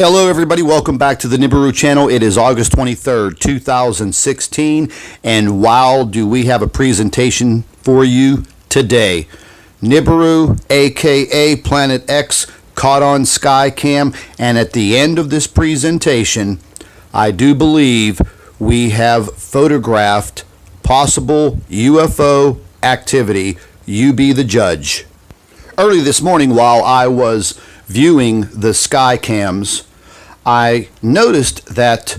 Hello everybody, welcome back to the Nibiru channel. It is August 23rd, 2016, and wow, do we have a presentation for you today. Nibiru, aka Planet X, caught on Skycam, and at the end of this presentation, I do believe we have photographed possible UFO activity. You be the judge. Early this morning, while I was viewing the sky cams, I noticed that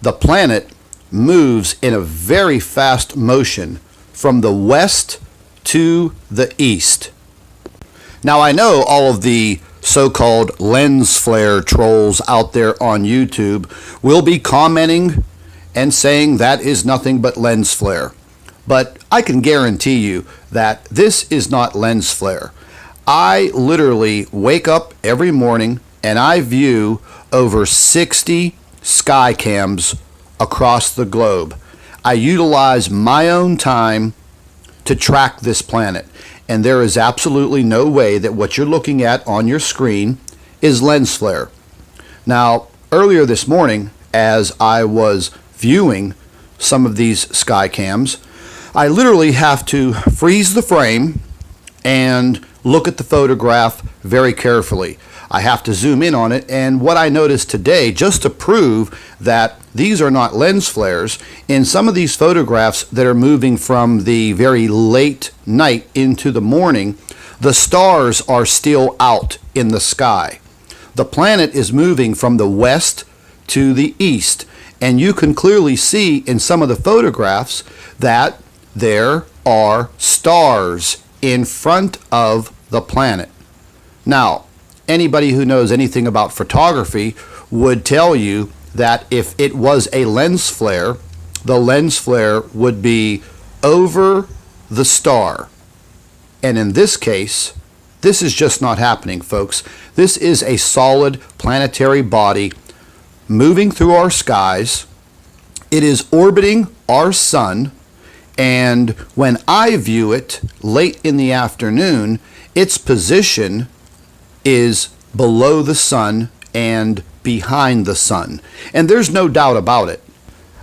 the planet moves in a very fast motion from the west to the east. Now I know all of the so-called lens flare trolls out there on YouTube will be commenting and saying that is nothing but lens flare. But I can guarantee you that this is not lens flare. I literally wake up every morning and I view over 60 sky cams across the globe. I utilize my own time to track this planet, and there is absolutely no way that what you're looking at on your screen is lens flare. Now, earlier this morning, as I was viewing some of these sky cams, I literally have to freeze the frame and look at the photograph very carefully. I have to zoom in on it, and what I noticed today, just to prove that these are not lens flares, in some of these photographs that are moving from the very late night into the morning, the stars are still out in the sky. The planet is moving from the west to the east, and you can clearly see in some of the photographs that there are stars in front of the planet. Now, anybody who knows anything about photography would tell you that if it was a lens flare, the lens flare would be over the star. And in this case, this is just not happening, folks. This is a solid planetary body moving through our skies. It is orbiting our sun. And when I view it late in the afternoon, its position is below the sun and behind the sun. And there's no doubt about it.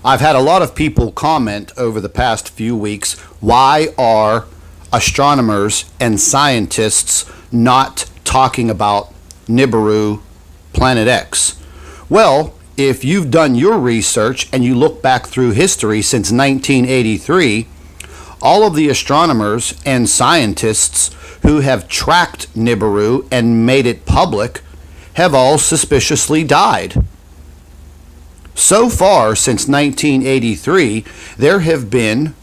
I've had a lot of people comment over the past few weeks, why are astronomers and scientists not talking about Nibiru, Planet X? Well, if you've done your research and you look back through history since 1983, all of the astronomers and scientists who have tracked Nibiru and made it public have all suspiciously died. So far since 1983, there have been,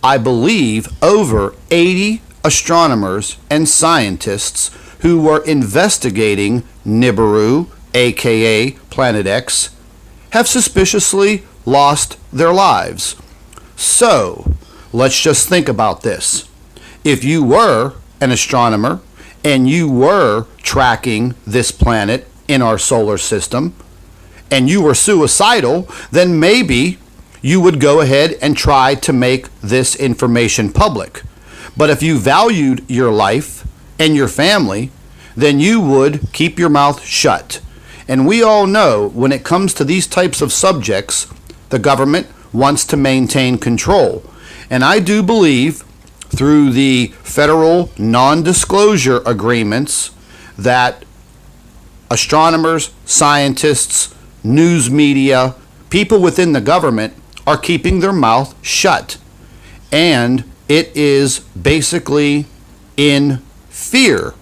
I believe, over 80 astronomers and scientists who were investigating Nibiru, aka Planet X, have suspiciously lost their lives. So, let's just think about this. If you were an astronomer and you were tracking this planet in our solar system and you were suicidal, then maybe you would go ahead and try to make this information public. But if you valued your life and your family, then you would keep your mouth shut. And we all know when it comes to these types of subjects, the government wants to maintain control. And I do believe through the federal non-disclosure agreements that astronomers, scientists, news media, people within the government are keeping their mouth shut. And it is basically in fear.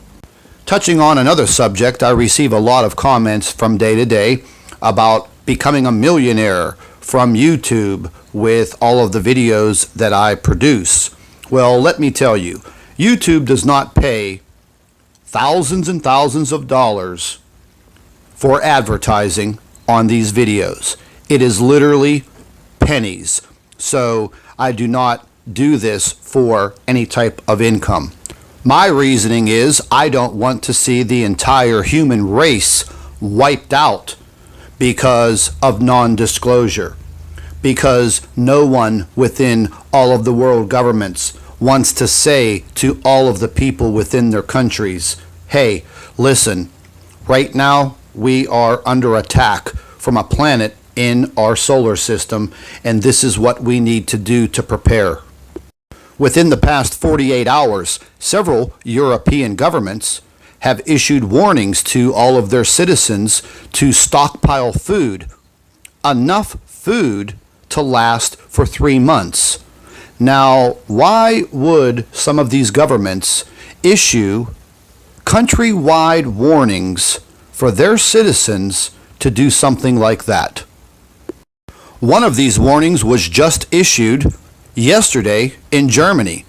Touching on another subject, I receive a lot of comments from day to day about becoming a millionaire from YouTube with all of the videos that I produce. Well, let me tell you, YouTube does not pay thousands and thousands of dollars for advertising on these videos. It is literally pennies. So I do not do this for any type of income. My reasoning is I don't want to see the entire human race wiped out because of non-disclosure, because no one within all of the world governments wants to say to all of the people within their countries, hey, listen, right now we are under attack from a planet in our solar system, and this is what we need to do to prepare. Within the past 48 hours, several European governments have issued warnings to all of their citizens to stockpile food, enough food to last for 3 months. Now, why would some of these governments issue countrywide warnings for their citizens to do something like that? One of these warnings was just issued yesterday in Germany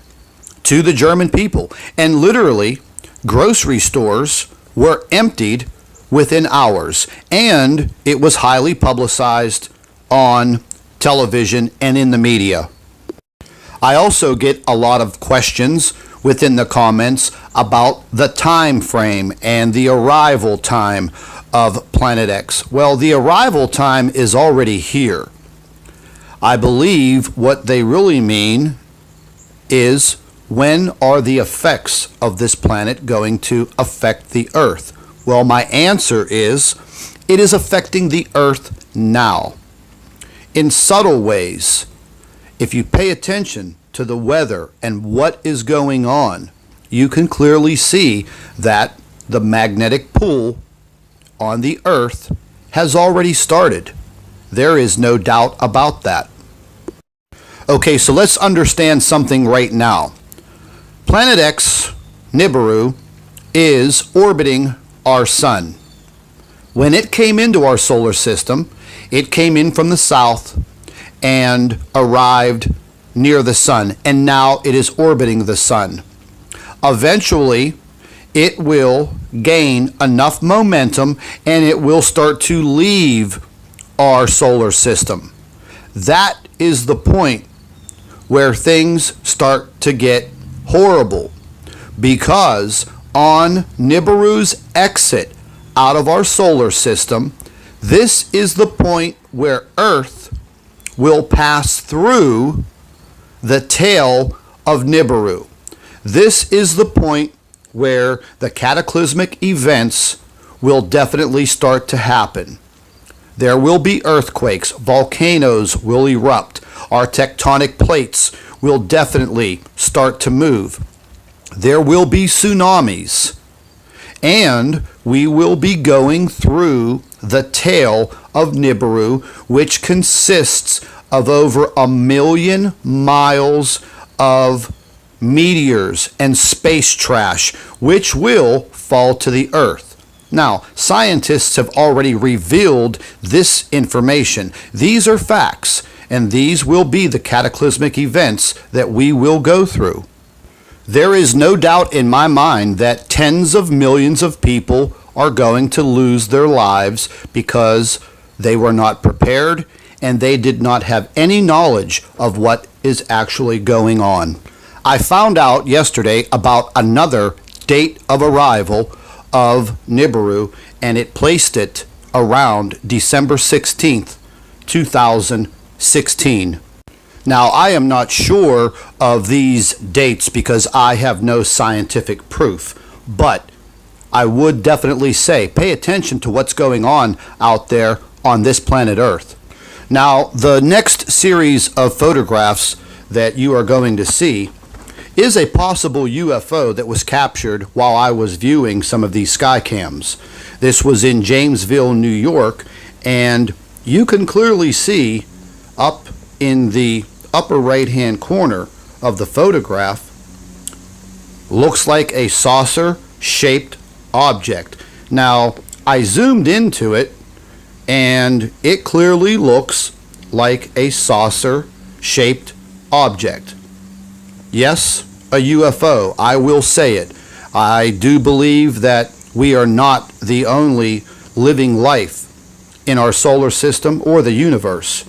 to the German people, and literally grocery stores were emptied within hours, and it was highly publicized on television and in the media. I also get a lot of questions within the comments about the time frame and the arrival time of Planet X. Well, the arrival time is already here. I believe what they really mean is, when are the effects of this planet going to affect the Earth? Well, my answer is, it is affecting the Earth now, in subtle ways. If you pay attention to the weather and what is going on, you can clearly see that the magnetic pull on the Earth has already started. There is no doubt about that. Okay, so let's understand something right now. Planet X, Nibiru, is orbiting our sun. When it came into our solar system, it came in from the south and arrived near the sun, and now it is orbiting the sun. Eventually, it will gain enough momentum and it will start to leave our solar system. That is the point where things start to get horrible, because on Nibiru's exit out of our solar system, this is the point where Earth will pass through the tail of Nibiru. This is the point where the cataclysmic events will definitely start to happen. There will be earthquakes, volcanoes will erupt, our tectonic plates will definitely start to move. There will be tsunamis, and we will be going through the tail of Nibiru, which consists of over 1 million miles of meteors and space trash, which will fall to the Earth. Now, scientists have already revealed this information. These are facts, and these will be the cataclysmic events that we will go through. There is no doubt in my mind that tens of millions of people are going to lose their lives because they were not prepared and they did not have any knowledge of what is actually going on. I found out yesterday about another date of arrival of Nibiru, and it placed it around December 16th, 2016. Now, I am not sure of these dates because I have no scientific proof, but I would definitely say pay attention to what's going on out there on this planet Earth. Now, the next series of photographs that you are going to see is a possible UFO that was captured while I was viewing some of these sky cams. This was in Jamesville, New York, and you can clearly see up in the upper right-hand corner of the photograph, looks like a saucer-shaped object. Now, I zoomed into it, and it clearly looks like a saucer-shaped object. Yes, a UFO. I will say it. I do believe that we are not the only living life in our solar system or the universe.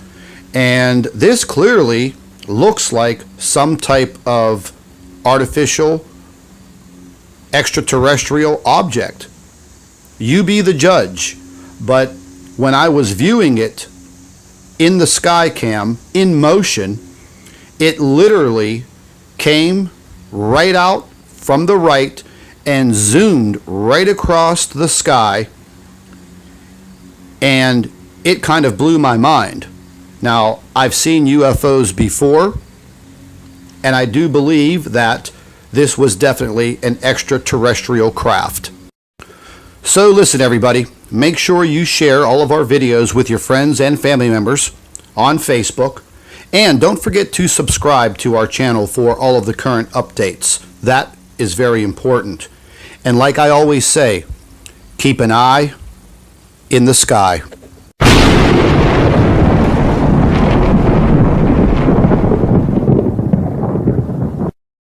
And this clearly looks like some type of artificial extraterrestrial object. You be the judge. But when I was viewing it in the sky cam, in motion, it literally came right out from the right and zoomed right across the sky and it kind of blew my mind. Now, I've seen UFOs before, and I do believe that this was definitely an extraterrestrial craft. So listen, everybody, make sure you share all of our videos with your friends and family members on Facebook, and don't forget to subscribe to our channel for all of the current updates. That is very important. And like I always say, keep an eye in the sky.